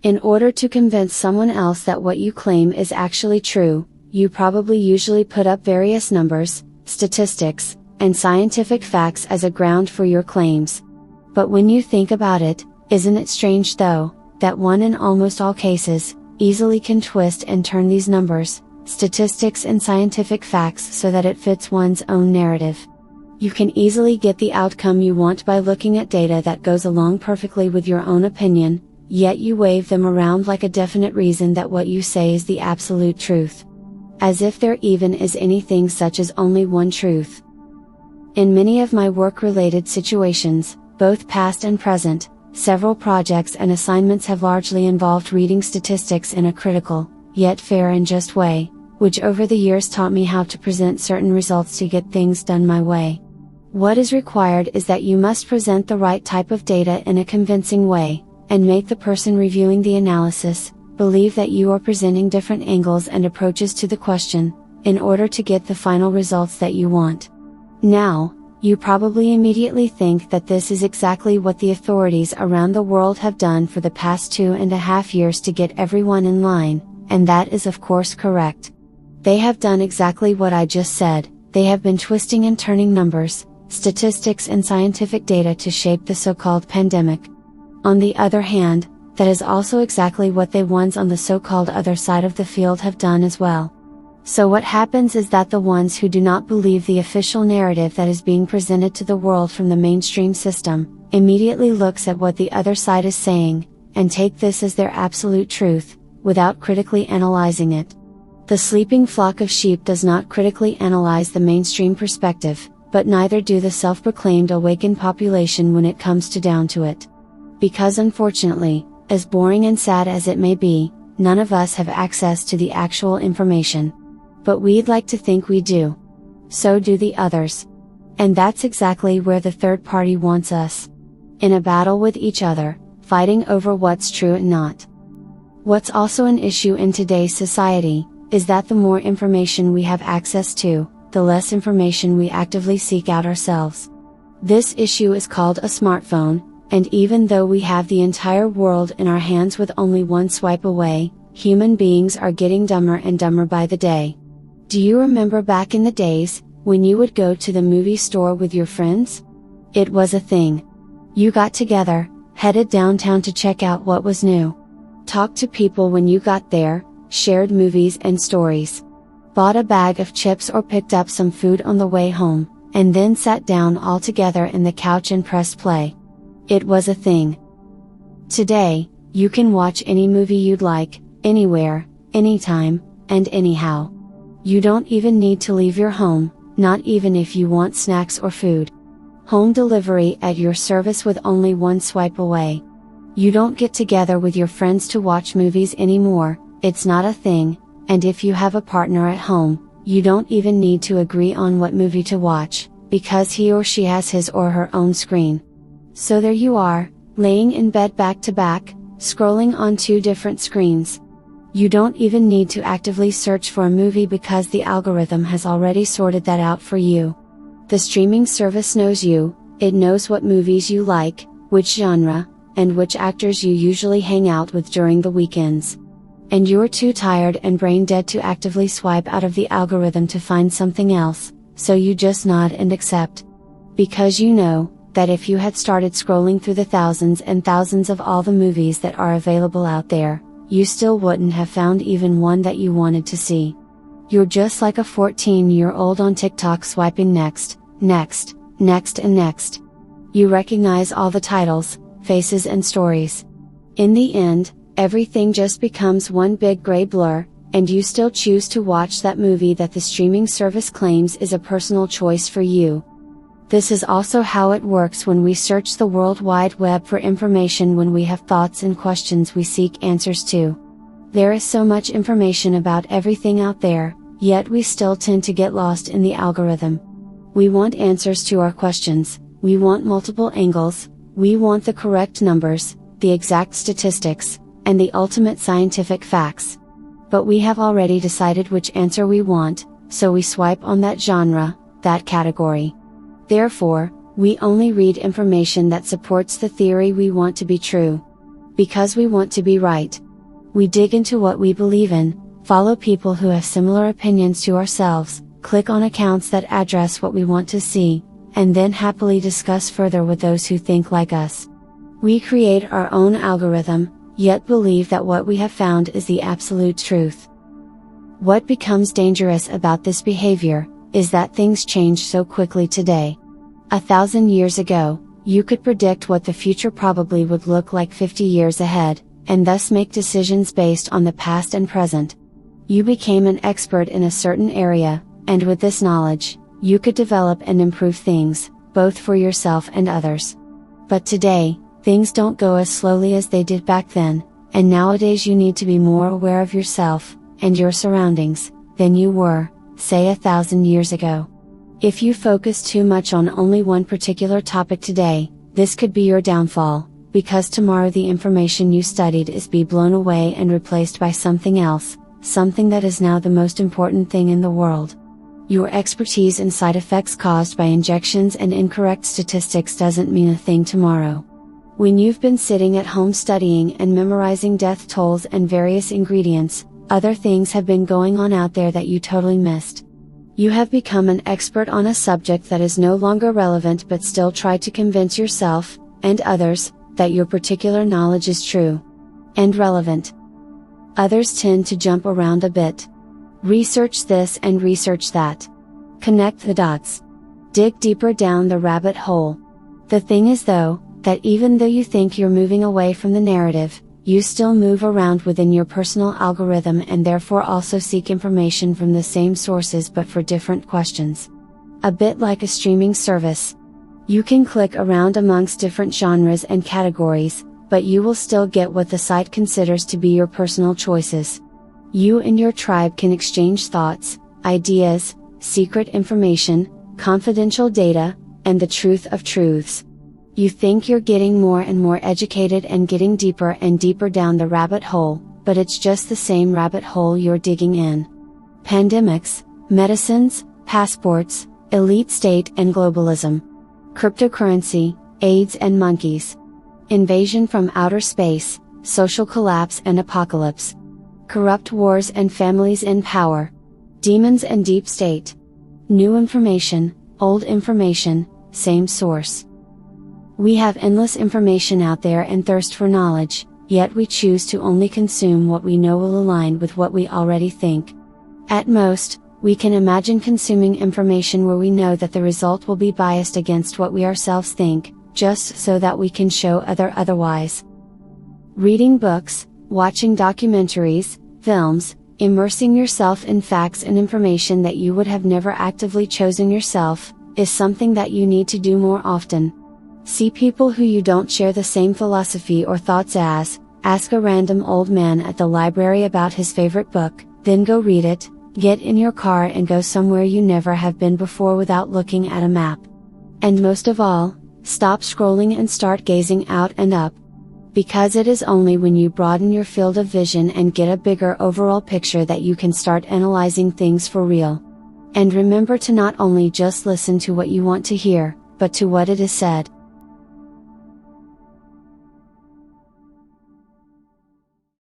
In order to convince someone else that what you claim is actually true, you probably usually put up various numbers, statistics, and scientific facts as a ground for your claims. But when you think about it, isn't it strange though, that one in almost all cases, easily can twist and turn these numbers, statistics and scientific facts so that it fits one's own narrative. You can easily get the outcome you want by looking at data that goes along perfectly with your own opinion, yet you wave them around like a definite reason that what you say is the absolute truth. As if there even is anything such as only one truth. In many of my work-related situations, both past and present, several projects and assignments have largely involved reading statistics in a critical, yet fair and just way, which over the years taught me how to present certain results to get things done my way. What is required is that you must present the right type of data in a convincing way, and make the person reviewing the analysis, believe that you are presenting different angles and approaches to the question, in order to get the final results that you want. Now, you probably immediately think that this is exactly what the authorities around the world have done for the past 2.5 years to get everyone in line, and that is of course correct. They have done exactly what I just said, they have been twisting and turning numbers, statistics and scientific data to shape the so-called pandemic. On the other hand, that is also exactly what the ones on the so-called other side of the field have done as well. So what happens is that the ones who do not believe the official narrative that is being presented to the world from the mainstream system, immediately looks at what the other side is saying, and take this as their absolute truth, without critically analyzing it. The sleeping flock of sheep does not critically analyze the mainstream perspective, but neither do the self-proclaimed awakened population when it comes down to it. Because unfortunately, as boring and sad as it may be, none of us have access to the actual information. But we'd like to think we do. So do the others. And that's exactly where the third party wants us. In a battle with each other, fighting over what's true and not. What's also an issue in today's society, is that the more information we have access to, the less information we actively seek out ourselves. This issue is called a smartphone, and even though we have the entire world in our hands with only one swipe away, human beings are getting dumber and dumber by the day. Do you remember back in the days, when you would go to the movie store with your friends? It was a thing. You got together, headed downtown to check out what was new. Talked to people when you got there, shared movies and stories. Bought a bag of chips or picked up some food on the way home, and then sat down all together in the couch and pressed play. It was a thing. Today, you can watch any movie you'd like, anywhere, anytime, and anyhow. You don't even need to leave your home, not even if you want snacks or food. Home delivery at your service with only one swipe away. You don't get together with your friends to watch movies anymore, it's not a thing, and if you have a partner at home, you don't even need to agree on what movie to watch, because he or she has his or her own screen. So there you are, laying in bed back to back, scrolling on 2 different screens. You don't even need to actively search for a movie because the algorithm has already sorted that out for you. The streaming service knows you, it knows what movies you like, which genre, and which actors you usually hang out with during the weekends. And you're too tired and brain dead to actively swipe out of the algorithm to find something else, so you just nod and accept. Because you know, that if you had started scrolling through the thousands and thousands of all the movies that are available out there, you still wouldn't have found even one that you wanted to see. You're just like a 14-year-old on TikTok swiping next, next, next and next. You recognize all the titles, faces and stories. In the end, everything just becomes one big gray blur, and you still choose to watch that movie that the streaming service claims is a personal choice for you. This is also how it works when we search the World Wide Web for information when we have thoughts and questions we seek answers to. There is so much information about everything out there, yet we still tend to get lost in the algorithm. We want answers to our questions, we want multiple angles, we want the correct numbers, the exact statistics, and the ultimate scientific facts. But we have already decided which answer we want, so we swipe on that genre, that category. Therefore, we only read information that supports the theory we want to be true. Because we want to be right. We dig into what we believe in, follow people who have similar opinions to ourselves, click on accounts that address what we want to see, and then happily discuss further with those who think like us. We create our own algorithm, yet believe that what we have found is the absolute truth. What becomes dangerous about this behavior, is that things change so quickly today. 1,000 years ago, you could predict what the future probably would look like 50 years ahead, and thus make decisions based on the past and present. You became an expert in a certain area, and with this knowledge, you could develop and improve things, both for yourself and others. But today, things don't go as slowly as they did back then, and nowadays you need to be more aware of yourself, and your surroundings, than you were, say 1,000 years ago. If you focus too much on only one particular topic today, this could be your downfall, because tomorrow the information you studied is be blown away and replaced by something else, something that is now the most important thing in the world. Your expertise in side effects caused by injections and incorrect statistics doesn't mean a thing tomorrow. When you've been sitting at home studying and memorizing death tolls and various ingredients, other things have been going on out there that you totally missed. You have become an expert on a subject that is no longer relevant but still try to convince yourself, and others, that your particular knowledge is true and relevant. Others tend to jump around a bit. Research this and research that. Connect the dots. Dig deeper down the rabbit hole. The thing is though, that even though you think you're moving away from the narrative, you still move around within your personal algorithm and therefore also seek information from the same sources but for different questions. A bit like a streaming service. You can click around amongst different genres and categories, but you will still get what the site considers to be your personal choices. You and your tribe can exchange thoughts, ideas, secret information, confidential data, and the truth of truths. You think you're getting more and more educated and getting deeper and deeper down the rabbit hole, but it's just the same rabbit hole you're digging in. Pandemics, medicines, passports, elite state and globalism. Cryptocurrency, AIDS and monkeys. Invasion from outer space, social collapse and apocalypse. Corrupt wars and families in power. Demons and deep state. New information, old information, same source. We have endless information out there and thirst for knowledge, yet we choose to only consume what we know will align with what we already think. At most, we can imagine consuming information where we know that the result will be biased against what we ourselves think, just so that we can show otherwise. Reading books, watching documentaries, films, immersing yourself in facts and information that you would have never actively chosen yourself, is something that you need to do more often. See people who you don't share the same philosophy or thoughts as, ask a random old man at the library about his favorite book, then go read it, get in your car and go somewhere you never have been before without looking at a map. And most of all, stop scrolling and start gazing out and up. Because it is only when you broaden your field of vision and get a bigger overall picture that you can start analyzing things for real. And remember to not only just listen to what you want to hear, but to what it is said.